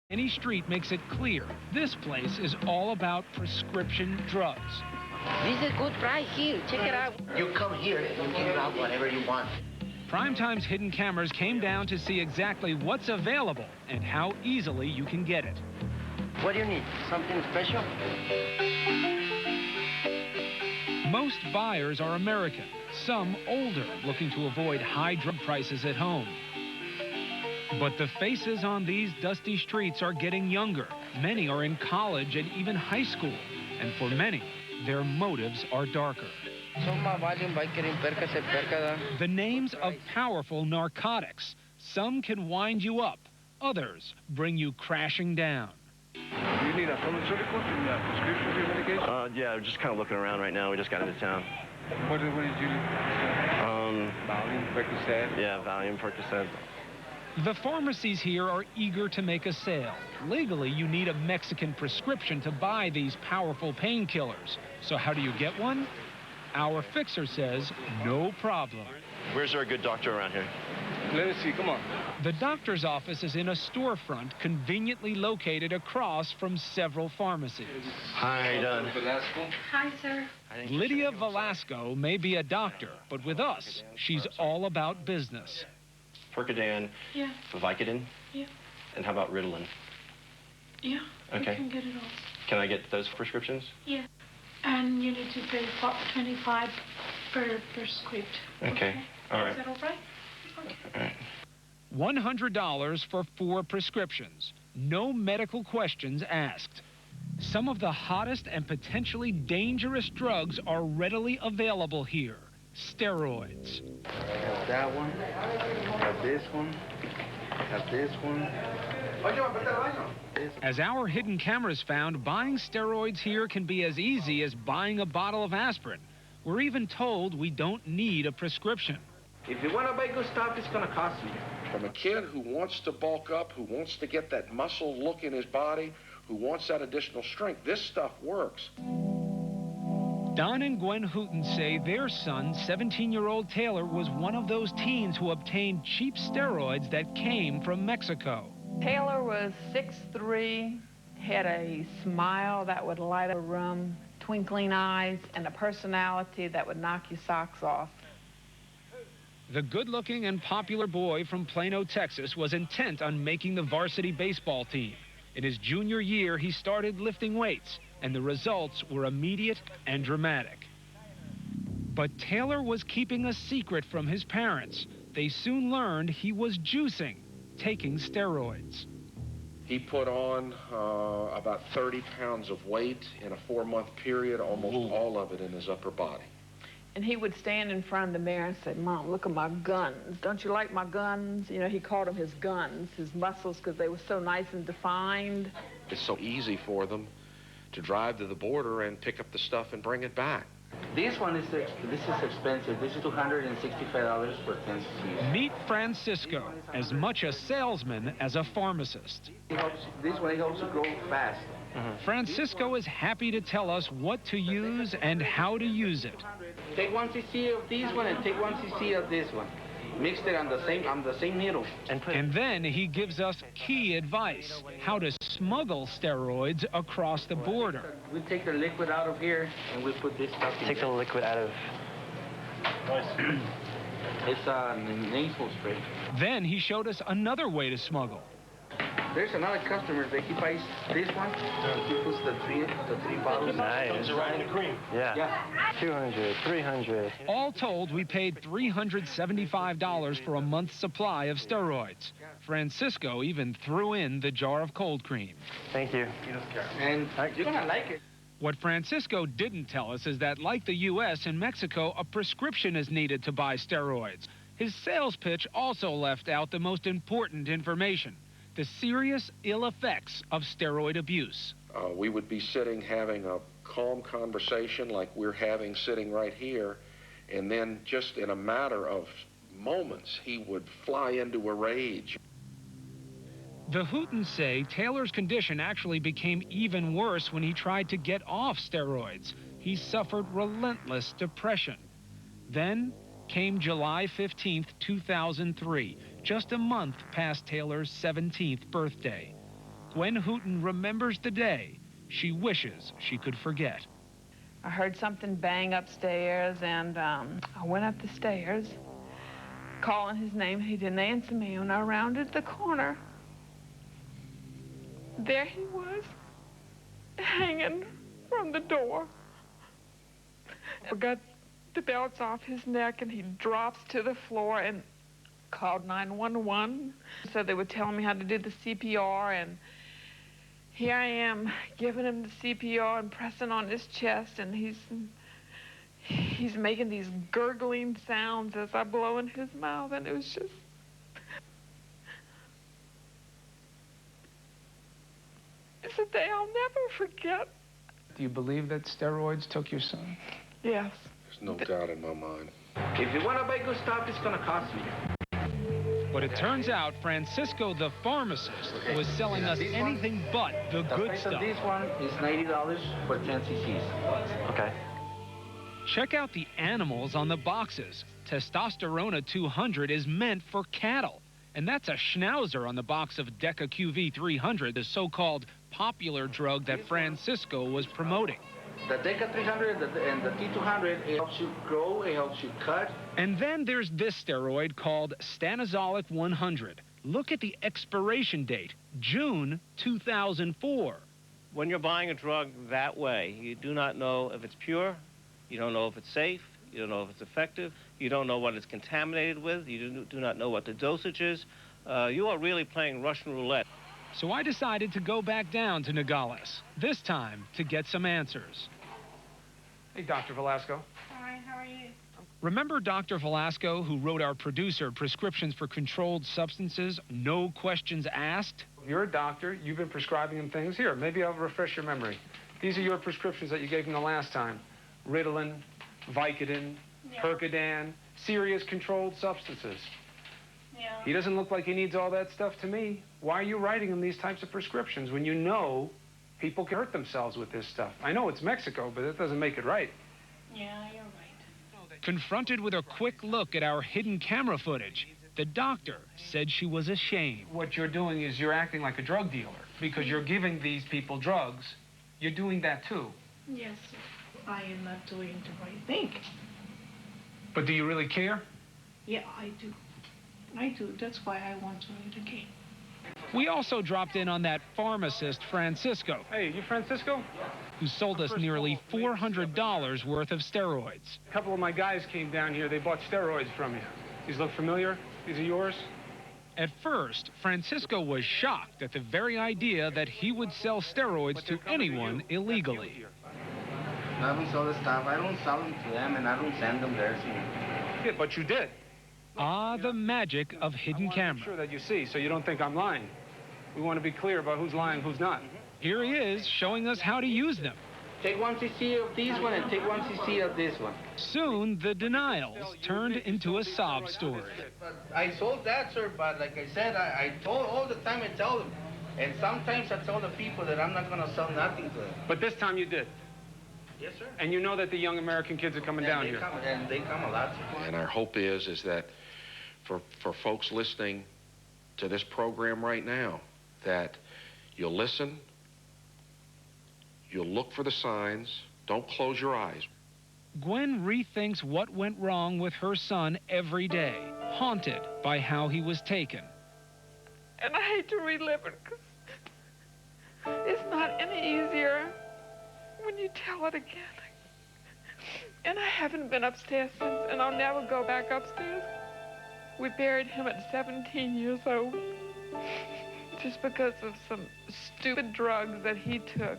Any street makes it clear this place is all about prescription drugs. This is a good price here. Check it out. You come here and you can grab whatever you want. Primetime's hidden cameras came down to see exactly what's available and how easily you can get it. What do you need? Something special? Most buyers are American, some older, looking to avoid high drug prices at home. But the faces on these dusty streets are getting younger. Many are in college and even high school. And for many, their motives are darker. The names of powerful narcotics. Some can wind you up. Others bring you crashing down. Do you need a pharmaceutical prescription for your medication? Yeah, we're just kind of looking around right now. We just got into town. What did you need? Valium, Percocet? Yeah, Valium, Percocet. The pharmacies here are eager to make a sale. Legally, you need a Mexican prescription to buy these powerful painkillers. So how do you get one? Our fixer says, no problem. Where's there a good doctor around here? Let me see, come on. The doctor's office is in a storefront conveniently located across from several pharmacies. Hi, how you doing? Hi, sir. Lydia Velasco may be a doctor, but with us, she's all about business. Percodan, Yeah. Vicodin, Yeah. and how about Ritalin? Yeah. Okay. You can get it all. Can I get those prescriptions? Yeah. And you need to pay $25 per script. Okay. All right. Is that all right? Okay. All right. $100 for 4 prescriptions. No medical questions asked. Some of the hottest and potentially dangerous drugs are readily available here. Steroids. Have that one, have this one, have this one. As our hidden cameras found, buying steroids here can be as easy as buying a bottle of aspirin. We're even told we don't need a prescription. If you want to buy good stuff, it's going to cost you. From a kid who wants to bulk up, who wants to get that muscle look in his body, who wants that additional strength, this stuff works. Don and Gwen Hooten say their son, 17-year-old Taylor, was one of those teens who obtained cheap steroids that came from Mexico. Taylor was 6'3", had a smile that would light up a room, twinkling eyes, and a personality that would knock your socks off. The good-looking and popular boy from Plano, Texas, was intent on making the varsity baseball team. In his junior year, he started lifting weights, and the results were immediate and dramatic. But Taylor was keeping a secret from his parents. They soon learned he was juicing, taking steroids. He put on about 30 pounds of weight in a 4-month period, almost all of it in his upper body. And he would stand in front of the mirror and say, "Mom, look at my guns. Don't you like my guns?" You know, he called them his guns, his muscles, because they were so nice and defined. It's so easy for them to drive to the border and pick up the stuff and bring it back. This one is expensive. This is $265 for 10 c's. Meet Francisco, as much a salesman as a pharmacist. This one helps you grow fast. Francisco is happy to tell us what to use and how to use it. Take 1 cc of this one and take 1 cc of this one. Mix it on the same needle. And then he gives us key advice, how to smuggle steroids across the border. We take the liquid out of here and we put this stuff in. Take the liquid out of... It's a nasal spray. Then he showed us another way to smuggle. There's another customer that he buys this one. He puts the three bottles. Nice. Right in the cream. Yeah. 200, 300. All told, we paid $375 for a month's supply of steroids. Francisco even threw in the jar of cold cream. Thank you. And you're going to like it. What Francisco didn't tell us is that, like the U.S. and Mexico, a prescription is needed to buy steroids. His sales pitch also left out the most important information: the serious ill effects of steroid abuse. We would be sitting having a calm conversation like we're having sitting right here, and then just in a matter of moments, he would fly into a rage. The Hootens say Taylor's condition actually became even worse when he tried to get off steroids. He suffered relentless depression. Then came July 15th, 2003, just a month past Taylor's 17th birthday. Gwen Hooten remembers the day she wishes she could forget. I heard something bang upstairs, and I went up the stairs, calling his name. He didn't answer me. When I rounded the corner, there he was, hanging from the door. I got the belts off his neck, and he drops to the floor and called 911. So they were telling me how to do the CPR, and here I am giving him the CPR and pressing on his chest, and he's making these gurgling sounds as I blow in his mouth, and it was just... It's a day I'll never forget. Do you believe that steroids took your son? Yes. There's no doubt in my mind. If you want to buy good stuff, it's going to cost you. But it turns out Francisco, the pharmacist, was selling us anything but the The good price stuff. of this one is $90 for 10 cc's. Okay. Check out the animals on the boxes. Testosterone 200 is meant for cattle. And that's a schnauzer on the box of Deca QV 300, the so-called popular drug that Francisco was promoting. The Deca 300 and the T200, it helps you grow, it helps you cut. And then there's this steroid called stanozolic 100. Look at the expiration date, June 2004. When you're buying a drug that way, you do not know if it's pure, you don't know if it's safe, you don't know if it's effective, you don't know what it's contaminated with, you do not know what the dosage is. You are really playing Russian roulette. So I decided to go back down to Nogales, this time to get some answers. Hey, Dr. Velasco. Hi, how are you? Remember Dr. Velasco, who wrote our producer prescriptions for controlled substances, no questions asked? You're a doctor. You've been prescribing him things. Here, maybe I'll refresh your memory. These are your prescriptions that you gave him the last time. Ritalin, Vicodin, Percodan, serious controlled substances. Yeah. He doesn't look like he needs all that stuff to me. Why are you writing him these types of prescriptions when you know people can hurt themselves with this stuff? I know it's Mexico, but that doesn't make it right. Yeah, you're right. Confronted with a quick look at our hidden camera footage, the doctor said she was ashamed. What you're doing is you're acting like a drug dealer because you're giving these people drugs. You're doing that too. Yes, sir. I am not doing the right thing. But do you really care? Yeah, I do. I do. That's why I want to educate. We also dropped in on that pharmacist, Francisco. Hey, you Francisco? Who sold us nearly $400 worth of steroids. A couple of my guys came down here. They bought steroids from you. These look familiar? These are yours? At first, Francisco was shocked at the very idea that he would sell steroids to anyone illegally. I don't sell the stuff. I don't sell them to them, and I don't send them there. So. Yeah, but you did. Ah, the magic of hidden camera. I'm sure that you see, so you don't think I'm lying. We want to be clear about who's lying, who's not. Here he is, showing us how to use them. Take 1 cc of this one and take 1 cc of this one. Soon, the denials turned into a sob story. But I sold that, sir, but like I said, I told all the time I tell them. And sometimes I tell the people that I'm not going to sell nothing to them. But this time you did. Yes, sir. And you know that the young American kids are coming down here. And they come a lot. And our hope is that for folks listening to this program right now, that you'll listen, you'll look for the signs, don't close your eyes. Gwen rethinks what went wrong with her son every day, haunted by how he was taken. And I hate to relive it because it's not any easier when you tell it again. And I haven't been upstairs since, and I'll never go back upstairs. We buried him at 17 years old just because of some stupid drugs that he took.